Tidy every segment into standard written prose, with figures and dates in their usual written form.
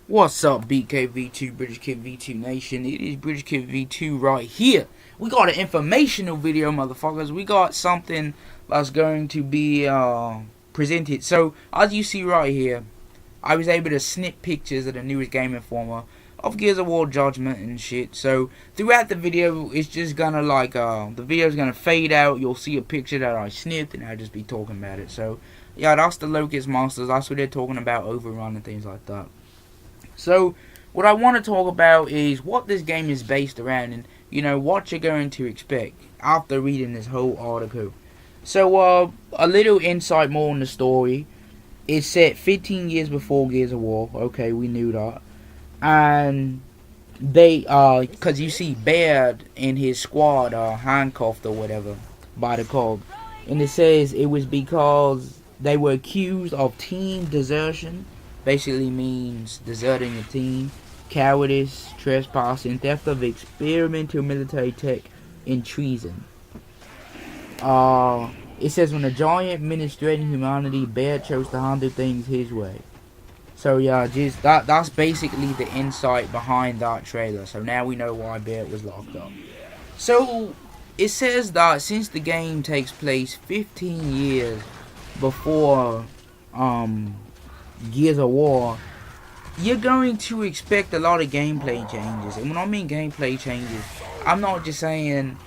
What's up, BKV2, British Kid V2 Nation? It is British Kid V2 right here. We got an informational video, motherfuckers. We got something that's going to be presented. So, as you see right here, I was able to snip pictures of the newest Game Informer of Gears of War Judgement and shit. So, throughout the video, it's just gonna the video's gonna fade out. You'll see a picture that I snipped, and I'll just be talking about it. So, yeah, that's the Locust Monsters. That's what they're talking about, Overrun and things like that. So, what I want to talk about is what this game is based around and, you know, what you're going to expect after reading this whole article. So, a little insight more on the story. It's set 15 years before Gears of War. Okay, we knew that. And they, because you see Baird and his squad are handcuffed or whatever by the cog. And it says it was because they were accused of team desertion. Basically means deserting a team, cowardice, trespassing, theft of experimental military tech, and treason. It says when a giant menace threatened humanity, Baird chose to handle things his way. So yeah, just that's basically the insight behind that trailer. So now we know why Baird was locked up. So it says that since the game takes place 15 years before Gears of War, you're going to expect a lot of gameplay changes. And when I mean gameplay changes, I'm not just saying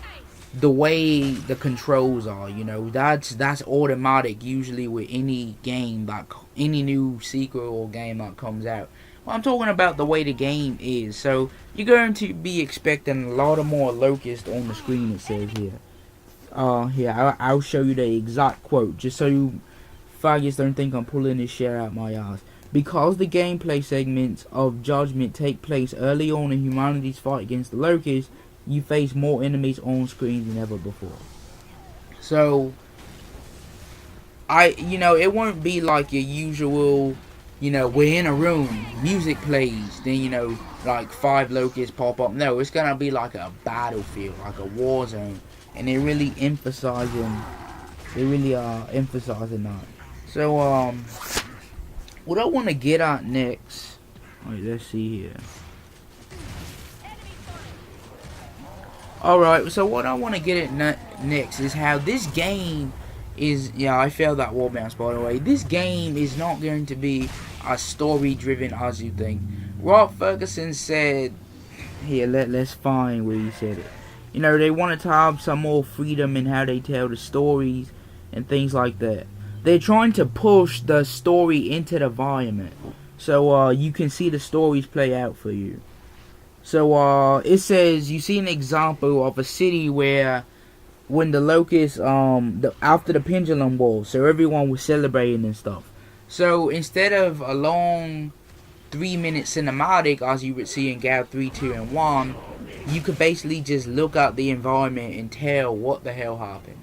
the way the controls are, you know, that's automatic usually with any game, any new sequel or game that comes out. Well, I'm talking about the way the game is. So you're going to be expecting a lot of more Locust on the screen, it says here. Here, I'll show you the exact quote, just so you faggots don't think I'm pulling this shit out my ass. Because the gameplay segments of Judgment take place early on in humanity's fight against the Locusts, you face more enemies on screen than ever before. So, it won't be like your usual, we're in a room, music plays, then, like 5 Locusts pop up. No, it's gonna be like a battlefield, like a war zone. And they're really emphasizing that. So, what I want to get at next, wait, let's see here. Alright, so what I want to get at next is how this game is, yeah, I failed that wall bounce, by the way. This game is not going to be as story-driven as you think. Rob Ferguson said, here, let's find where he said it. They wanted to have some more freedom in how they tell the stories and things like that. They're trying to push the story into the environment, so you can see the stories play out for you. So it says you see an example of a city where when the Locusts after the Pendulum War, so everyone was celebrating and stuff. So instead of a long 3-minute cinematic as you would see in GAL 3, 2, and 1, you could basically just look at the environment and tell what the hell happened.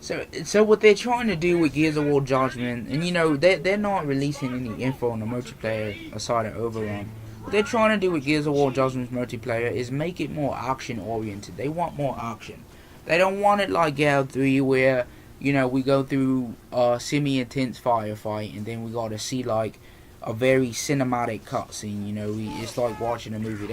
So what they're trying to do with Gears of War Judgment, and they're not releasing any info on the multiplayer aside of Overrun. What they're trying to do with Gears of War Judgment's multiplayer is make it more action oriented. They want more action. They don't want it like GAL 3 where, we go through a semi-intense firefight and then we gotta see like a very cinematic cutscene, it's like watching a movie.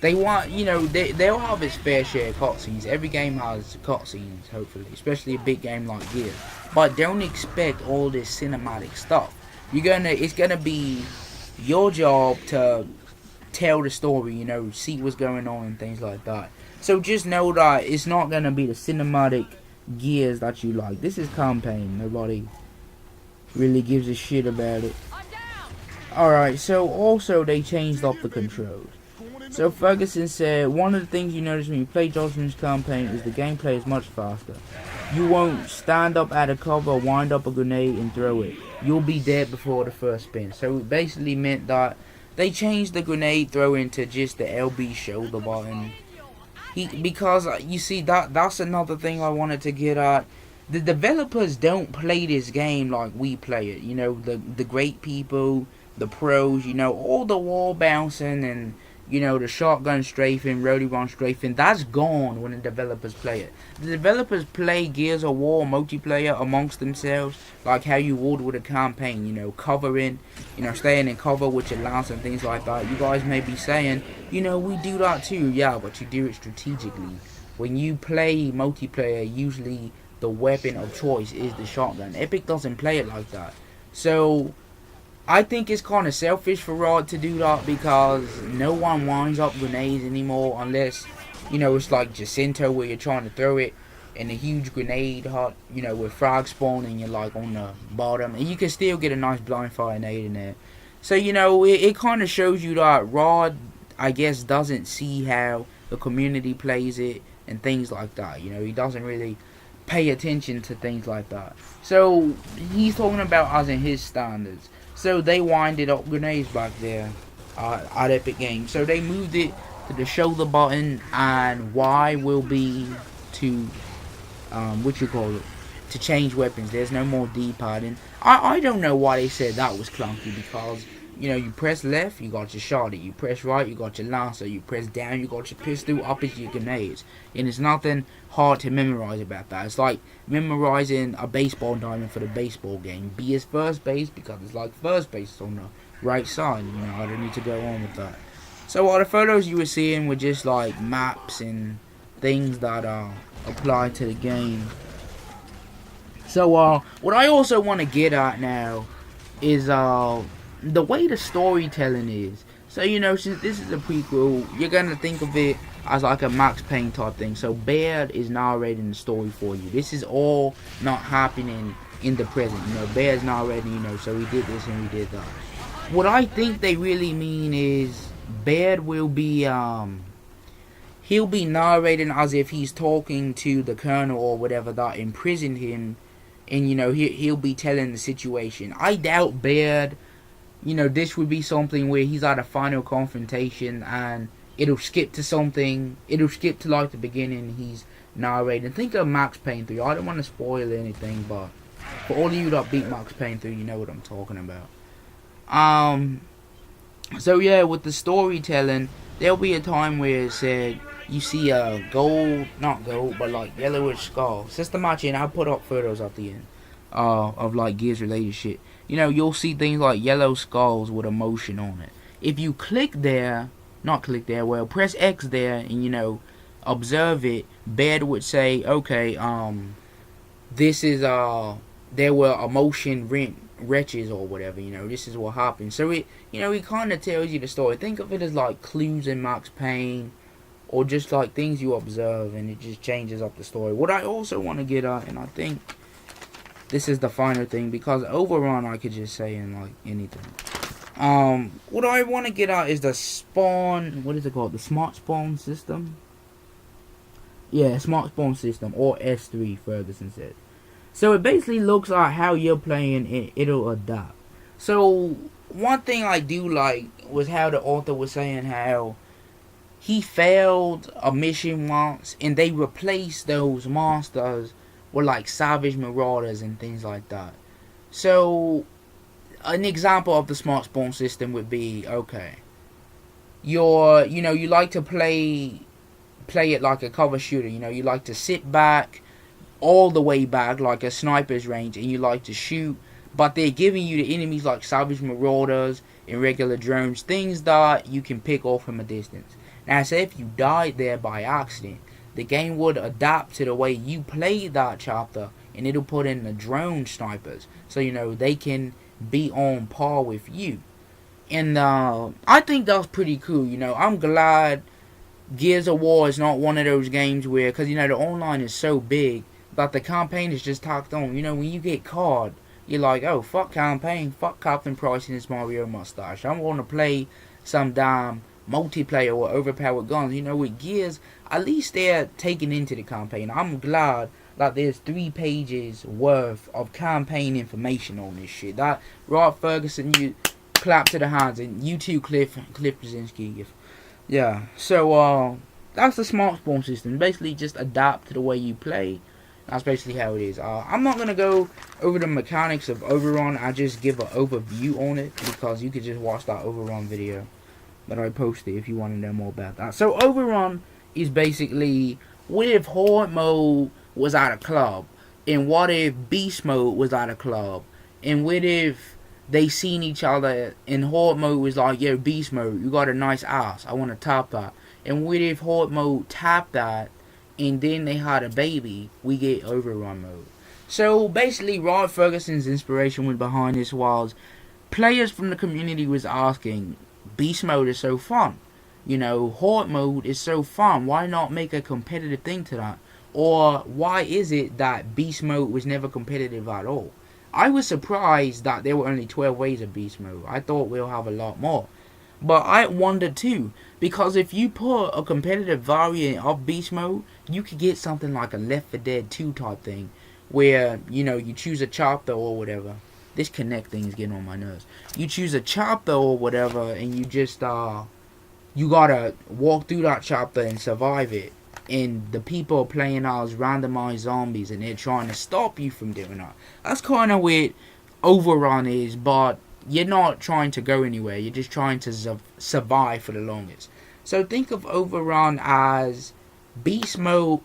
They'll have its fair share of cutscenes. Every game has cutscenes, hopefully, especially a big game like Gears. But don't expect all this cinematic stuff. It's gonna be your job to tell the story, see what's going on and things like that. So just know that it's not gonna be the cinematic Gears that you like. This is campaign. Nobody really gives a shit about it. Alright, so also they changed up the controls. So Ferguson said, one of the things you notice when you play Judgment's campaign is the gameplay is much faster. You won't stand up at a cover, wind up a grenade and throw it. You'll be dead before the first spin. So it basically meant that they changed the grenade throwing to just the LB shoulder button. Because you see, that's another thing I wanted to get at. The developers don't play this game like we play it. The great people, the pros, all the wall bouncing and you know, the shotgun strafing, rotary run strafing, that's gone when the developers play it. The developers play Gears of War multiplayer amongst themselves, like how you would with a campaign, you know, covering, you know, staying in cover with your lance and things like that. You guys may be saying, you know, we do that too, yeah, but you do it strategically. When you play multiplayer, usually the weapon of choice is the shotgun. Epic doesn't play it like that. So I think it's kind of selfish for Rod to do that, because no one winds up grenades anymore unless, you know, it's like Jacinto where you're trying to throw it in a huge grenade hut, you know, with frag spawn and you're like on the bottom, and you can still get a nice blind fire nade in there. So, you know, it kind of shows you that Rod, I guess, doesn't see how the community plays it and things like that. You know, he doesn't really pay attention to things like that. So he's talking about us in his standards. So they winded up grenades back there at Epic Games. So they moved it to the shoulder button, and Y will be to to change weapons. There's no more D-padding. I don't know why they said that was clunky, because, you know, you press left, you got your shotty. You press right, you got your lancer. You press down, you got your pistol. Up is your grenades. And there's nothing hard to memorize about that. It's like memorizing a baseball diamond for the baseball game. B is first base, because it's like first base on the right side. You know, I don't need to go on with that. So all the photos you were seeing were just like maps and things that apply to the game. So what I also want to get at now is the way the storytelling is. So, you know, since this is a prequel, you're gonna think of it as like a Max Payne type thing. So Baird is narrating the story for you. This is all not happening in the present. You know, Baird's narrating, you know, so we did this and we did that. What I think they really mean is Baird will be he'll be narrating as if he's talking to the colonel or whatever that imprisoned him, and, you know, he'll be telling the situation. I doubt Baird, you know, this would be something where he's at a final confrontation and it'll skip to something, it'll skip to like the beginning, he's narrating. Think of Max Payne 3. I don't want to spoil anything, but for all of you that beat Max Payne 3, you know what I'm talking about. So yeah, with the storytelling, there'll be a time where it said you see a gold, not gold, but like yellowish skull. System matching, I'll put up photos at the end of like Gears related shit. You know, you'll see things like yellow skulls with emotion on it. If you click there, well, press X there and, you know, observe it, Baird would say, okay, this is, there were emotion wretches or whatever, you know, this is what happened. So it, you know, it kind of tells you the story. Think of it as like clues in Max Payne, or just like things you observe, and it just changes up the story. What I also want to get at, and I think this is the final thing, because Overrun I could just say in like anything. What I want to get at is the spawn, what is it called? The smart spawn system? Yeah, smart spawn system, or S3 Ferguson said. So it basically looks like how you're playing, it'll adapt. So one thing I do like was how the author was saying how he failed a mission once, and they replaced those monsters with like savage marauders and things like that. So an example of the smart spawn system would be, okay, you like to play it like a cover shooter. You know, you like to sit back, all the way back like a sniper's range, and you like to shoot, but they're giving you the enemies like savage marauders and regular drones, things that you can pick off from a distance. Now, say if you died there by accident, the game would adapt to the way you played that chapter, and it'll put in the drone snipers, so, you know, they can be on par with you. And I think that's pretty cool. You know, I'm glad Gears of War is not one of those games where, because, you know, the online is so big that the campaign is just tacked on. You know, when you get caught, you're like, oh, fuck campaign, fuck Captain Price and his Mario mustache, I'm going to play some damn multiplayer or overpowered guns. You know, with Gears, at least they're taken into the campaign. I'm glad that there's 3 pages worth of campaign information on this shit. That Rod Ferguson, you clap to the hands, and you too, Cliff Blazinski. Yeah, so that's the smart spawn system. Basically, just adapt to the way you play. That's basically how it is. I'm not gonna go over the mechanics of Overrun. I just give an overview on it, because you could just watch that Overrun video. that I posted if you want to know more about that. So Overrun is basically, what if Horde Mode was at a club? And what if Beast Mode was at a club? And what if they seen each other and Horde Mode was like, yo, Beast Mode, you got a nice ass, I want to tap that. And what if Horde Mode tapped that and then they had a baby? We get Overrun Mode. So basically, Rod Ferguson's inspiration went behind this was players from the community was asking, Beast Mode is so fun. You know, Horde Mode is so fun. Why not make a competitive thing to that? Or why is it that Beast Mode was never competitive at all? I was surprised that there were only 12 ways of Beast Mode. I thought we'll have a lot more. But I wondered too, because if you put a competitive variant of Beast Mode, you could get something like a Left 4 Dead 2 type thing, where, you know, you choose a chopper or whatever. This Connect thing is getting on my nerves. You choose a chopper or whatever, and you just, you gotta walk through that chopper and survive it. And the people playing as randomized zombies, and they're trying to stop you from doing that. That's kind of what Overrun is, but you're not trying to go anywhere. You're just trying to survive for the longest. So think of Overrun as Beast Mode,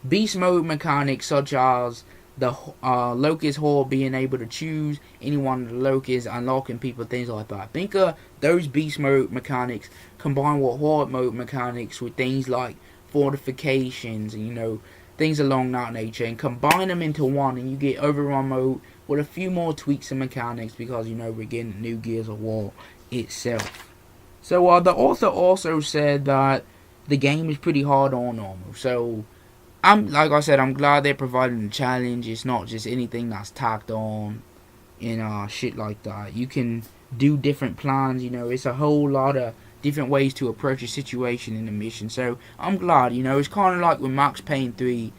Beast Mode mechanics such as the Locust Horde being able to choose any one of the Locusts, unlocking people, things like that. Think of those Beast Mode mechanics combined with Horde Mode mechanics with things like fortifications and, you know, things along that nature, and combine them into one, and you get Overrun Mode with a few more tweaks and mechanics, because, you know, we're getting new Gears of War itself. So the author also said that the game is pretty hard on normal. So like I said, I'm glad they're providing a challenge. It's not just anything that's tacked on and shit like that. You can do different plans, you know. It's a whole lot of different ways to approach a situation in the mission. So I'm glad, you know. It's kind of like with Max Payne 3.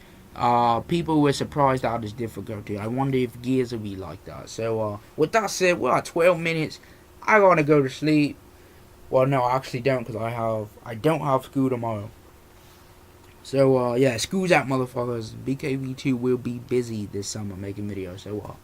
People were surprised at its difficulty. I wonder if Gears will be like that. So with that said, we're at 12 minutes. I gotta go to sleep. Well, no, I actually don't, because I don't have school tomorrow. So yeah, school's out, motherfuckers. BKV2 will be busy this summer making videos. So